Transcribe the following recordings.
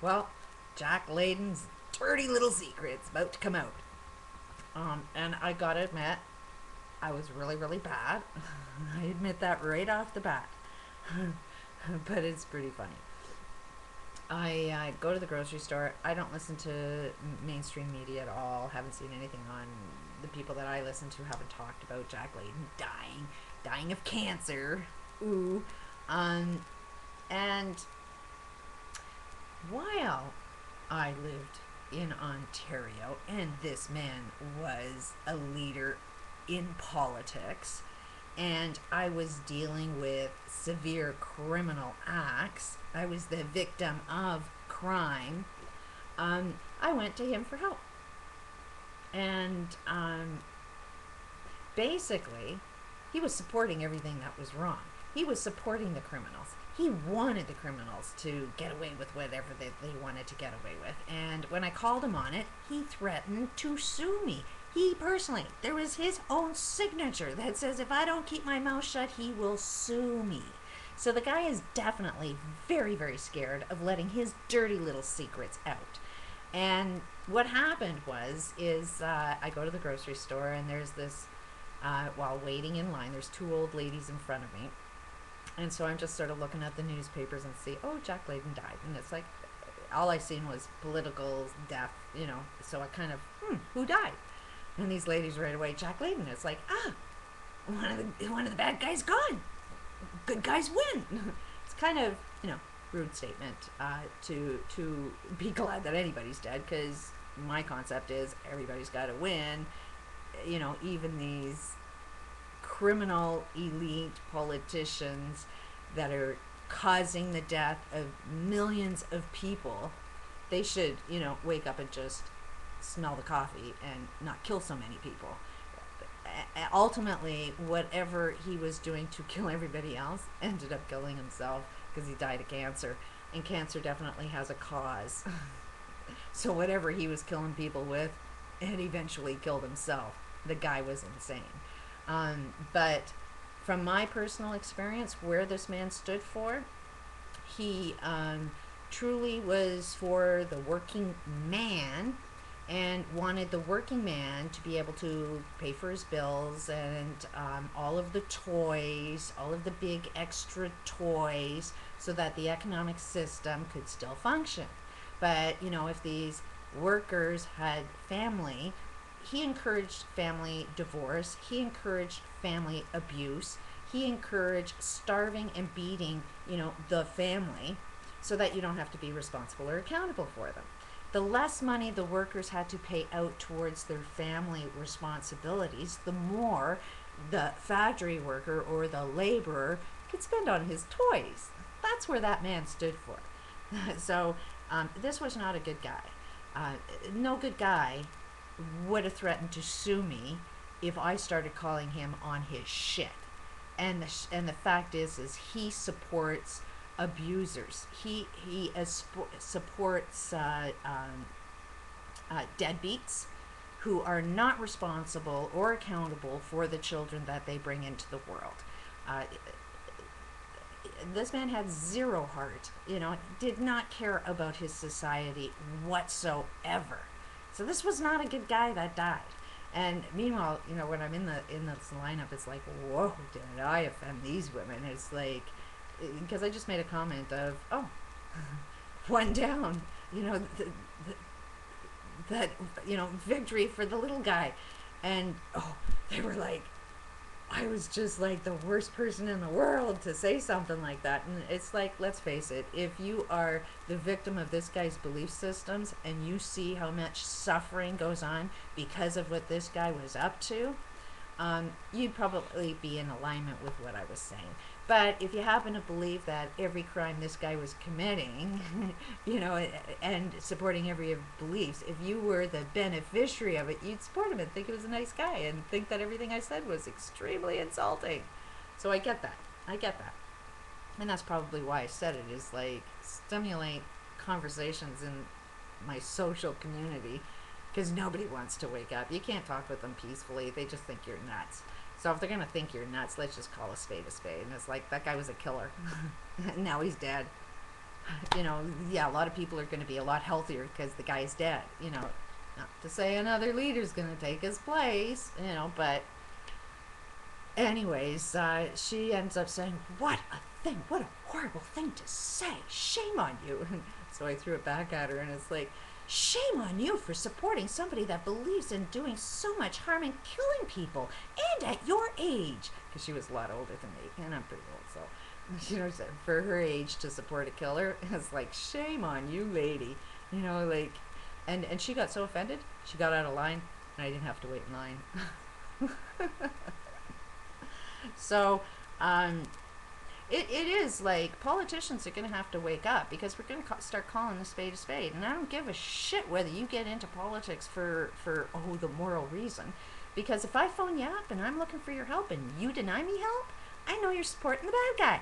Well, Jack Layton's dirty little secret's about to come out. And I gotta admit, I was really, really bad. I admit that right off the bat. But it's pretty funny. I go to the grocery store. I don't listen to mainstream media at all. Haven't seen anything on the people that I listen to haven't talked about Jack Layton dying of cancer. Ooh. Um, and while I lived in Ontario and this man was a leader in politics, and I was dealing with severe criminal acts. I was the victim of crime. I went to him for help. And basically, he was supporting everything that was wrong. He was supporting the criminals. He wanted the criminals to get away with whatever they wanted to get away with. And when I called him on it, he threatened to sue me. He personally, there was his own signature that says if I don't keep my mouth shut, he will sue me. So the guy is definitely very, very scared of letting his dirty little secrets out. And what happened is I go to the grocery store and there's this, while waiting in line, there's two old ladies in front of me. And so I'm just sort of looking at the newspapers and see, oh, Jack Layton died. And it's like, all I seen was political death, So I kind of, who died? And these ladies right away, Jack Layton. It's like, one of the bad guys gone. Good guys win. It's kind of, rude statement to be glad that anybody's dead, because my concept is everybody's got to win. Even these criminal elite politicians that are causing the death of millions of people, they should, wake up and just smell the coffee and not kill so many people. Ultimately, whatever he was doing to kill everybody else ended up killing himself because he died of cancer. And cancer definitely has a cause. So whatever he was killing people with, it eventually killed himself. The guy was insane. But from my personal experience, where this man stood for, he truly was for the working man and wanted the working man to be able to pay for his bills and all of the toys, all of the big extra toys, so that the economic system could still function. But, if these workers had family, he encouraged family divorce, he encouraged family abuse, he encouraged starving and beating, the family, so that you don't have to be responsible or accountable for them. The less money the workers had to pay out towards their family responsibilities, the more the factory worker or the laborer could spend on his toys. That's where that man stood for. So this was not a good guy. No good guy would have threatened to sue me if I started calling him on his shit. And the fact is he supports abusers. He supports deadbeats who are not responsible or accountable for the children that they bring into the world. This man had zero heart, did not care about his society whatsoever. So this was not a good guy that died. And meanwhile, when I'm in this lineup, it's like, whoa, did I offend these women? It's like, because I just made a comment of, oh, one down, that, victory for the little guy. And, oh, they were like, I was just like the worst person in the world to say something like that. And it's like, let's face it, if you are the victim of this guy's belief systems and you see how much suffering goes on because of what this guy was up to, you'd probably be in alignment with what I was saying. But if you happen to believe that every crime this guy was committing, and supporting every beliefs, if you were the beneficiary of it, you'd support him and think he was a nice guy and think that everything I said was extremely insulting. So I get that. And that's probably why I said it, is like stimulate conversations in my social community, because nobody wants to wake up. You can't talk with them peacefully. They just think you're nuts. So if they're going to think you're nuts, let's just call a spade a spade. And it's like, that guy was a killer. Now he's dead. You know, yeah, a lot of people are going to be a lot healthier because the guy's dead. You know, not to say another leader's going to take his place, you know, but anyways, she ends up saying, "What a thing! What a horrible thing to say! Shame on you!" So I threw it back at her, and it's like, "Shame on you for supporting somebody that believes in doing so much harm and killing people, and at your age." Because she was a lot older than me, and I'm pretty old, so you know, for her age to support a killer, it's like, shame on you, lady. You know, like, and she got so offended, she got out of line, and I didn't have to wait in line. So, it is like politicians are going to have to wake up, because we're going to start calling a spade, and I don't give a shit whether you get into politics for the moral reason, because if I phone you up and I'm looking for your help and you deny me help, I know you're supporting the bad guy.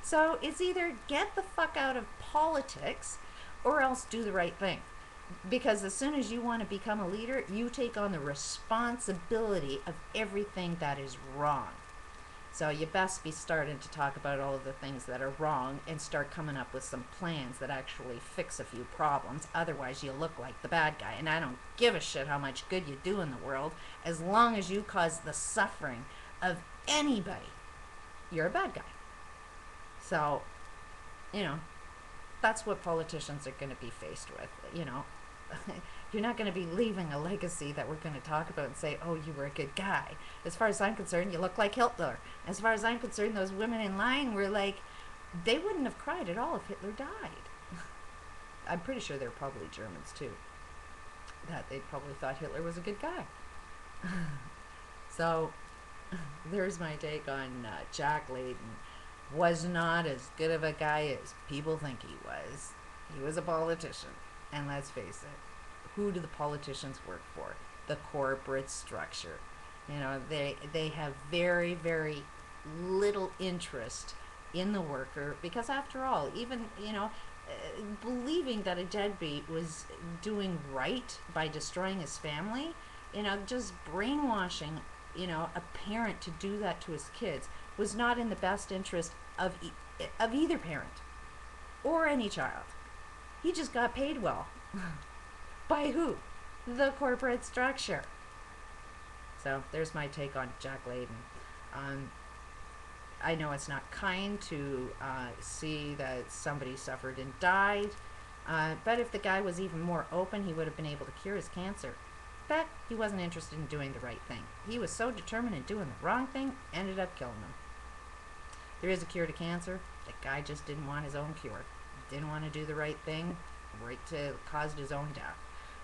So it's either get the fuck out of politics or else do the right thing. Because as soon as you want to become a leader, you take on the responsibility of everything that is wrong. So you best be starting to talk about all of the things that are wrong and start coming up with some plans that actually fix a few problems. Otherwise, you look like the bad guy. And I don't give a shit how much good you do in the world. As long as you cause the suffering of anybody, you're a bad guy. So, you know, that's what politicians are going to be faced with, you know. You're not going to be leaving a legacy that we're going to talk about and say, oh, you were a good guy. As far as I'm concerned, you look like Hitler. As far as I'm concerned, those women in line were like, they wouldn't have cried at all if Hitler died. I'm pretty sure they're probably Germans too, that they probably thought Hitler was a good guy. So there's my take on Jack Layton. Was not as good of a guy as people think he was. He was a politician. And let's face it, who do the politicians work for? The corporate structure. You know, they have very, very little interest in the worker, because after all, even, you know, believing that a deadbeat was doing right by destroying his family, you know, just brainwashing, you know, a parent to do that to his kids was not in the best interest of either parent or any child. He just got paid well. By who? The corporate structure. So there's my take on Jack Layton. I know it's not kind to see that somebody suffered and died, but if the guy was even more open, he would have been able to cure his cancer. But he wasn't interested in doing the right thing. He was so determined in doing the wrong thing, ended up killing him. There is a cure to cancer. The guy just didn't want his own cure. Didn't want to do the right thing, right, to caused his own death.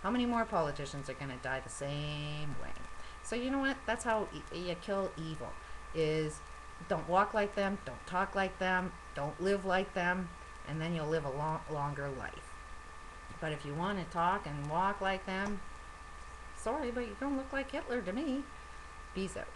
How many more politicians are going to die the same way? So you know what? That's how you kill evil. Is don't walk like them, don't talk like them, don't live like them, and then you'll live a longer life. But if you want to talk and walk like them, sorry, but you don't look like Hitler to me. Peace out.